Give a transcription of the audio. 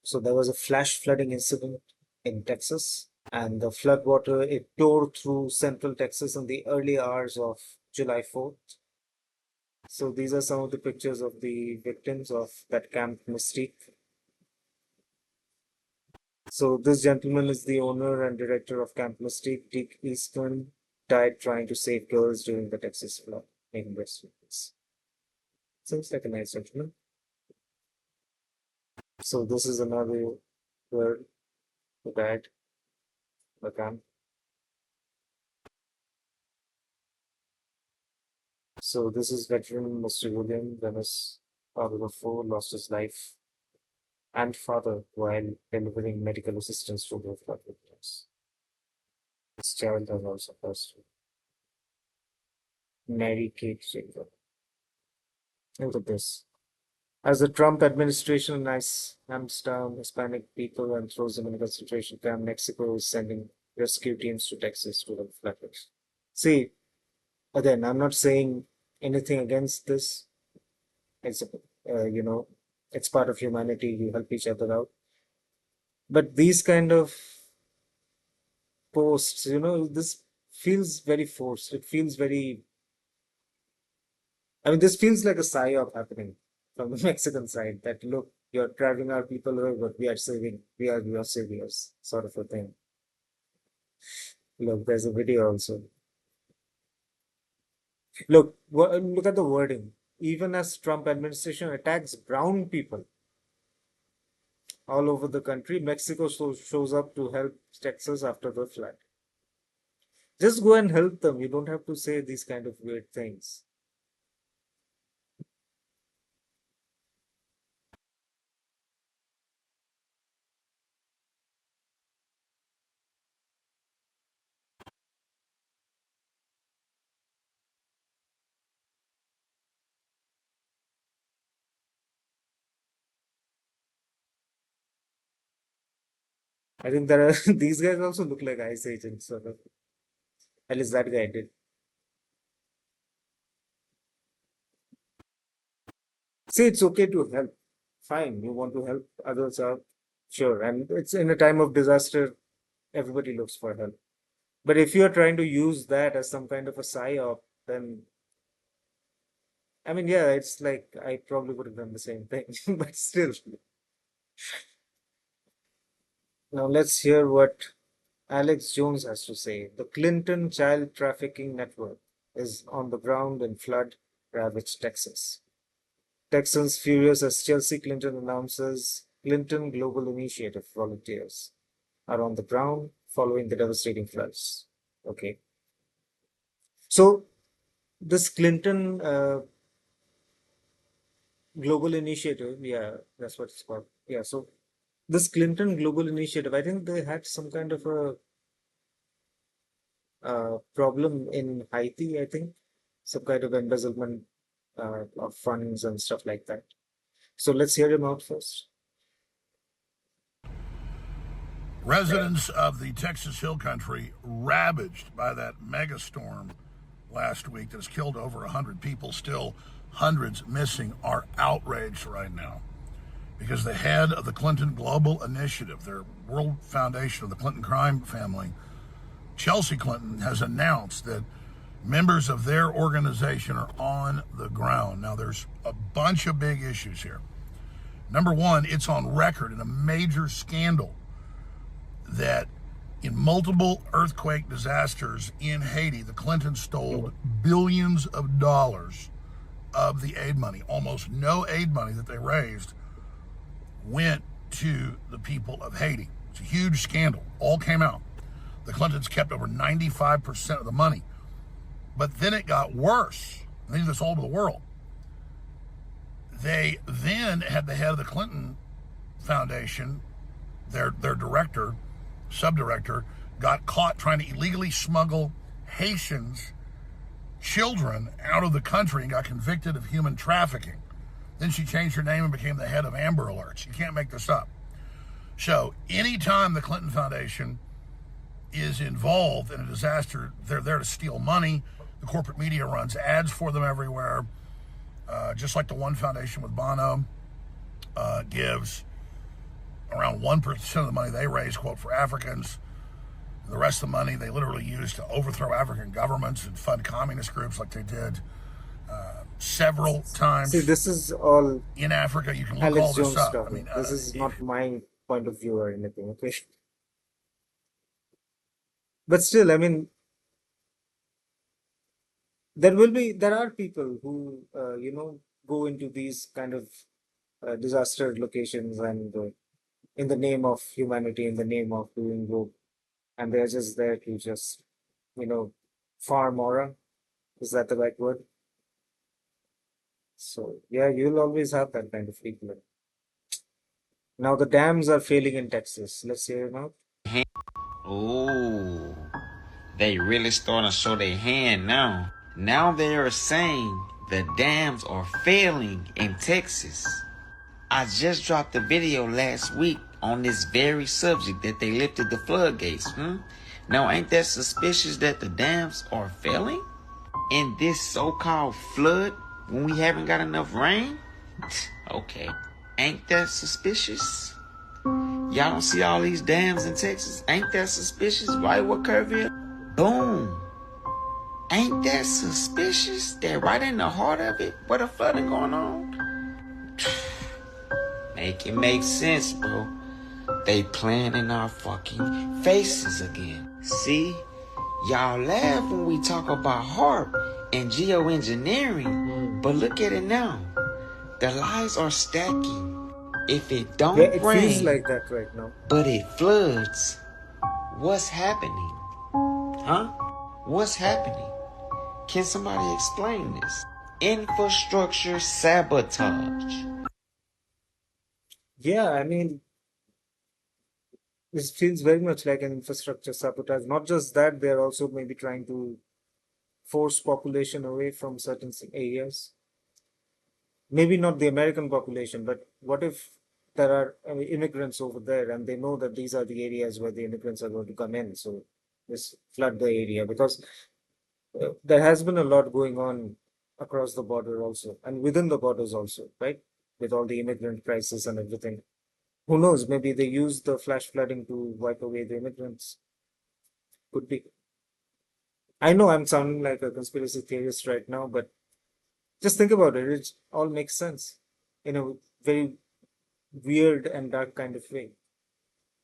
So there was a flash flooding incident in Texas, and the floodwater it tore through central Texas in the early hours of July 4th. So these are some of the pictures of the victims of that Camp Mystique. So this gentleman is the owner and director of Camp Mystique. Dick Eastman died trying to save girls during the Texas flood in West Texas. Seems like a nice gentleman. So this is another girl who died in the camp. So this is veteran Mr. William Dennis, father of four, lost his life and father while delivering medical assistance to both flood victims. His child has also passed away. Mary Kate Jacob. Look at this. As the Trump administration hands down Hispanic people and throws them in a concentration camp, Mexico is sending rescue teams to Texas to help flooders. See, again, I'm not saying anything against this. It's it's part of humanity. You help each other out. But these kind of posts, this feels very forced. It feels very. I mean, this feels like a psyop happening from the Mexican side. That look, you're driving our people away, but we are your saviors, sort of a thing. Look, there's a video also. Look at the wording. Even as Trump administration attacks brown people all over the country, Mexico shows up to help Texas after the flood. Just go and help them. You don't have to say these kind of weird things. I think there are these guys also look like ICE agents, sort of. At least that guy did. See, it's okay to help. Fine, you want to help others out, sure. And it's in a time of disaster, everybody looks for help. But if you're trying to use that as some kind of a psyop, then I mean, yeah, it's like I probably would have done the same thing, but still. Now let's hear what Alex Jones has to say. The Clinton child trafficking network is on the ground in flood ravaged Texas. Texans furious as Chelsea Clinton announces Clinton Global Initiative volunteers are on the ground following the devastating floods. Okay. So this Clinton Global Initiative, yeah, that's what it's called. Yeah, so this Clinton Global Initiative, I think they had some kind of a problem in Haiti, I think, some kind of embezzlement of funds and stuff like that. So let's hear him out first. Residents of the Texas Hill Country ravaged by that megastorm last week that has killed over 100 people, still hundreds missing, are outraged right now because the head of the Clinton Global Initiative, their world foundation of the Clinton crime family, Chelsea Clinton, has announced that members of their organization are on the ground. Now, there's a bunch of big issues here. Number one, it's on record in a major scandal that in multiple earthquake disasters in Haiti, the Clintons stole billions of dollars of the aid money. Almost no aid money that they raised went to the people of Haiti. It's a huge scandal. All came out. The Clintons kept over 95% of the money. But then it got worse. They did this all over the world. They then had the head of the Clinton Foundation, their director, subdirector, got caught trying to illegally smuggle Haitians, children, out of the country and got convicted of human trafficking. Then she changed her name and became the head of Amber Alerts. You can't make this up. So anytime the Clinton Foundation is involved in a disaster, they're there to steal money. The corporate media runs ads for them everywhere, just like the One Foundation with Bono gives. around 1% of the money they raise, quote, for Africans. The rest of the money they literally use to overthrow African governments and fund communist groups like they did several See, times this is all in Africa. You can look all Alex this Jones up. stuff. This is not my point of view or anything, okay? But still, I mean, there are people who, go into these kind of disaster locations and in the name of humanity, in the name of doing good, and they're just there to just, you know, farm aura. Is that the right word? So yeah, you'll always have that kind of people. Now the dams are failing in Texas. Let's hear him out. Oh, they really starting to show their hand now. Now they are saying the dams are failing in Texas. I just dropped a video last week on this very subject that they lifted the floodgates. Now ain't that suspicious that the dams are failing in this so-called flood when we haven't got enough rain? Okay, ain't that suspicious? Y'all don't see all these dams in Texas? Ain't that suspicious? Right where Kerrville? Boom. Ain't that suspicious? They're right in the heart of it where the flooding going on. Make it make sense, bro. They playing in our fucking faces again. See? Y'all laugh when we talk about HARP and geoengineering, but look at it now. The lies are stacking. If it don't Yeah, it feels rain, like that right now. but it floods, what's happening? Huh? What's happening? Can somebody explain this? Infrastructure sabotage. Yeah, I mean, this feels very much like an infrastructure sabotage. Not just that, they're also maybe trying to force population away from certain areas. Maybe not the American population, but what if there are immigrants over there and they know that these are the areas where the immigrants are going to come in? So just flood the area because there has been a lot going on across the border also and within the borders also, right? With all the immigrant crisis and everything. Who knows? Maybe they use the flash flooding to wipe away the immigrants. Could be. I know I'm sounding like a conspiracy theorist right now, but just think about it. It all makes sense in a very weird and dark kind of way.